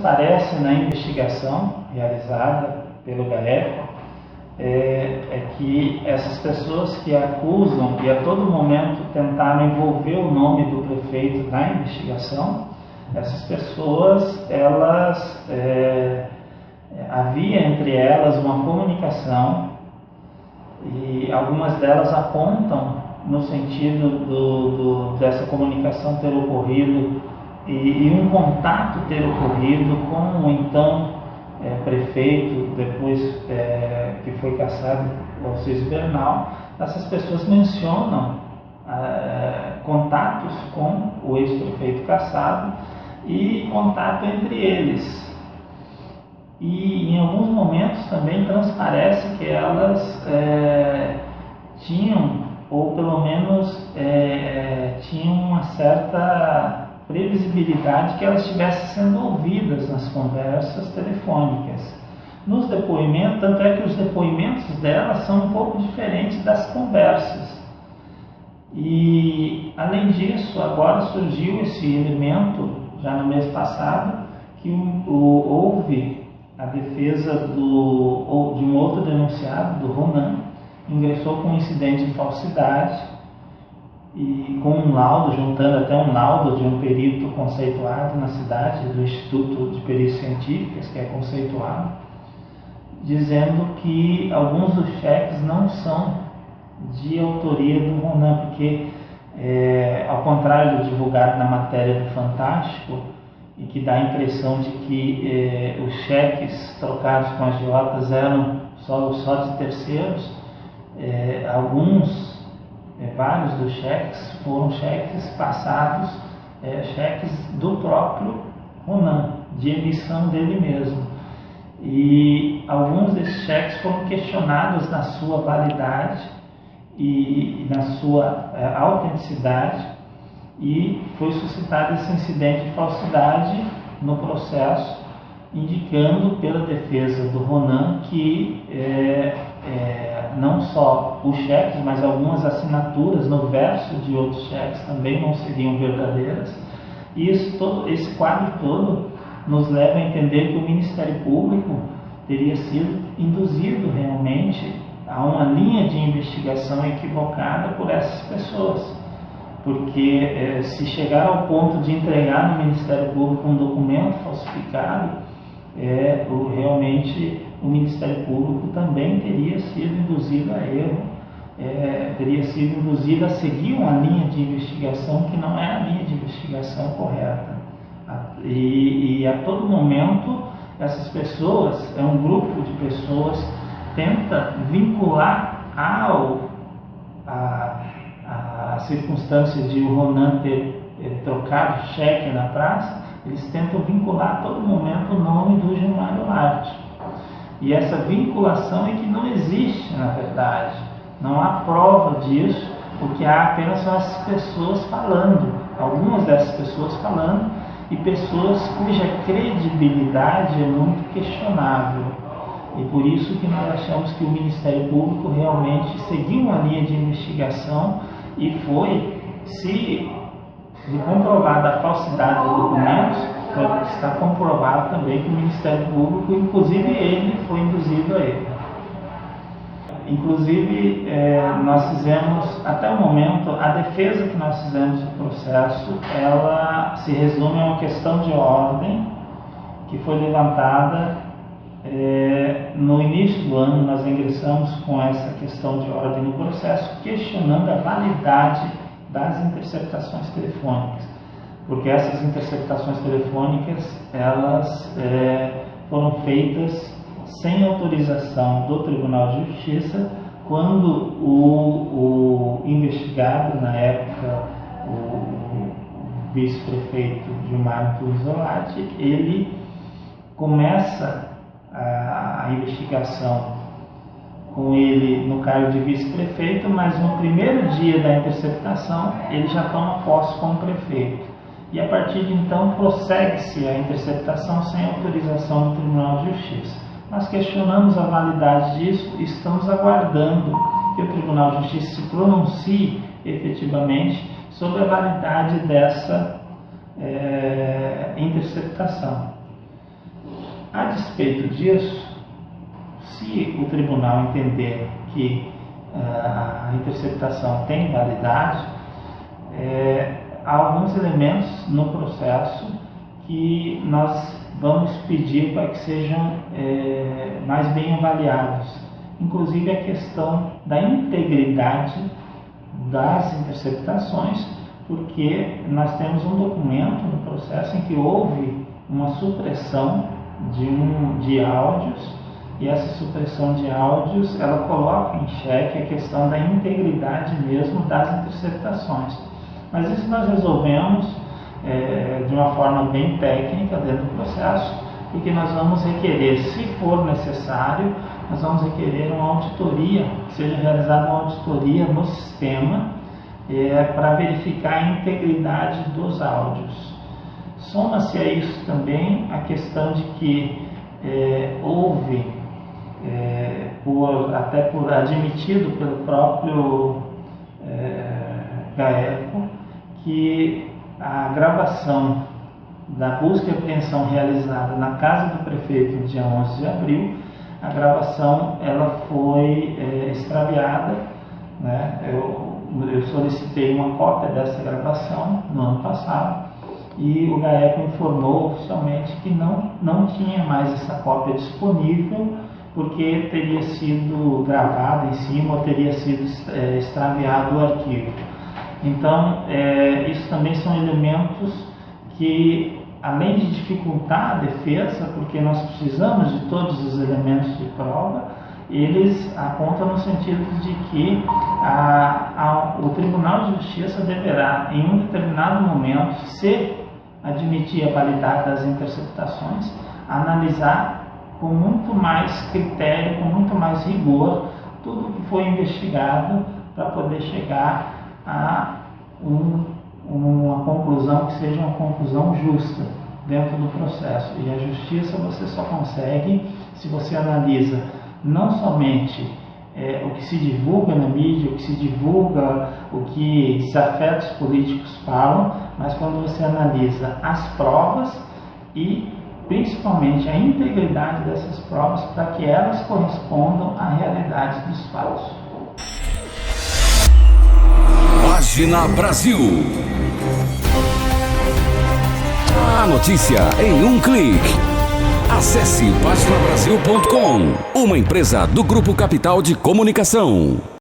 transparece na investigação realizada pelo GAECO é que essas pessoas que acusam e a todo momento tentaram envolver o nome do prefeito na investigação, essas pessoas, havia entre elas uma comunicação e algumas delas apontam no sentido dessa comunicação ter ocorrido e um contato ter ocorrido com o então prefeito, depois que foi cassado, o Alcides Bernal. Essas pessoas mencionam contatos com o ex-prefeito cassado e contato entre eles. E em alguns momentos também transparece que elas tinham, ou pelo menos tinham uma certa previsibilidade que elas estivessem sendo ouvidas nas conversas telefônicas. Nos depoimentos, tanto é que os depoimentos delas são um pouco diferentes das conversas. E além disso, agora surgiu esse elemento, já no mês passado, que houve a defesa de um outro denunciado, do Ronan, ingressou com um incidente de falsidade e com um laudo, juntando até um laudo de um perito conceituado na cidade, do Instituto de Perícias Científicas, que é conceituado, dizendo que alguns dos cheques não são de autoria do Ronan, porque, ao contrário do divulgado na matéria do Fantástico, e que dá a impressão de que os cheques trocados com agiotas eram só de terceiros, vários dos cheques foram cheques passados, cheques do próprio Ronan, de emissão dele mesmo. E alguns desses cheques foram questionados na sua validade e na sua autenticidade, e foi suscitado esse incidente de falsidade no processo, indicando pela defesa do Ronan que não só os cheques, mas algumas assinaturas no verso de outros cheques também não seriam verdadeiras. E esse quadro todo nos leva a entender que o Ministério Público teria sido induzido realmente a uma linha de investigação equivocada por essas pessoas. Porque se chegar ao ponto de entregar no Ministério Público um documento falsificado, realmente o Ministério Público também teria sido induzido a erro, teria sido induzido a seguir uma linha de investigação que não é a linha de investigação correta. E a todo momento essas pessoas, um grupo de pessoas, tenta vincular a circunstância de o Ronan ter trocado cheque na praça, eles tentam vincular a todo momento o nome do Gilmar Goulart. E essa vinculação é que não existe, na verdade. Não há prova disso, o que há apenas são essas pessoas falando, algumas dessas pessoas falando, e pessoas cuja credibilidade é muito questionável. E por isso que nós achamos que o Ministério Público realmente seguiu uma linha de investigação e foi, se comprovada a falsidade dos documentos, está comprovado também que o Ministério Público, inclusive ele, foi induzido a erro. Inclusive, nós fizemos, até o momento, a defesa que nós fizemos do processo, ela se resume a uma questão de ordem que foi levantada no início do ano. Nós ingressamos com essa questão de ordem no processo, questionando a validade das interceptações telefônicas, porque essas interceptações telefônicas, elas foram feitas sem autorização do Tribunal de Justiça, quando o investigado, na época o vice-prefeito Gilmar Antunes Goulart, ele começa a investigação com ele no cargo de vice-prefeito, mas no primeiro dia da interceptação ele já toma posse como prefeito. E a partir de então prossegue-se a interceptação sem autorização do Tribunal de Justiça. Nós questionamos a validade disso e estamos aguardando que o Tribunal de Justiça se pronuncie efetivamente sobre a validade dessa interceptação. A despeito disso, se o tribunal entender que a interceptação tem validade, há alguns elementos no processo que nós vamos pedir para que sejam mais bem avaliados, inclusive a questão da integridade das interceptações, porque nós temos um documento no processo em que houve uma supressão de áudios, e essa supressão de áudios ela coloca em xeque a questão da integridade mesmo das interceptações. Mas isso nós resolvemos de uma forma bem técnica dentro do processo, porque nós vamos requerer, se for necessário, nós vamos requerer uma auditoria, que seja realizada uma auditoria no sistema para verificar a integridade dos áudios. Soma-se a isso também a questão de que houve, admitido pelo próprio GAECO, que a gravação da busca e apreensão realizada na casa do prefeito no dia 11 de abril, a gravação ela foi extraviada, né? Eu solicitei uma cópia dessa gravação no ano passado e o GAECO informou oficialmente que não tinha mais essa cópia disponível, porque teria sido gravada em cima ou teria sido extraviado o arquivo. Então, isso também são elementos que, além de dificultar a defesa, porque nós precisamos de todos os elementos de prova, eles apontam no sentido de que o Tribunal de Justiça deverá, em um determinado momento, se admitir a validade das interceptações, analisar com muito mais critério, com muito mais rigor, tudo que foi investigado para poder chegar a uma conclusão que seja uma conclusão justa dentro do processo. E a justiça você só consegue se você analisa não somente o que se divulga na mídia, o que se divulga, o que desafetos políticos falam, mas quando você analisa as provas e principalmente a integridade dessas provas para que elas correspondam à realidade dos fatos. Página Brasil. A notícia em um clique. Acesse paginabrasil.com, uma empresa do Grupo Capital de Comunicação.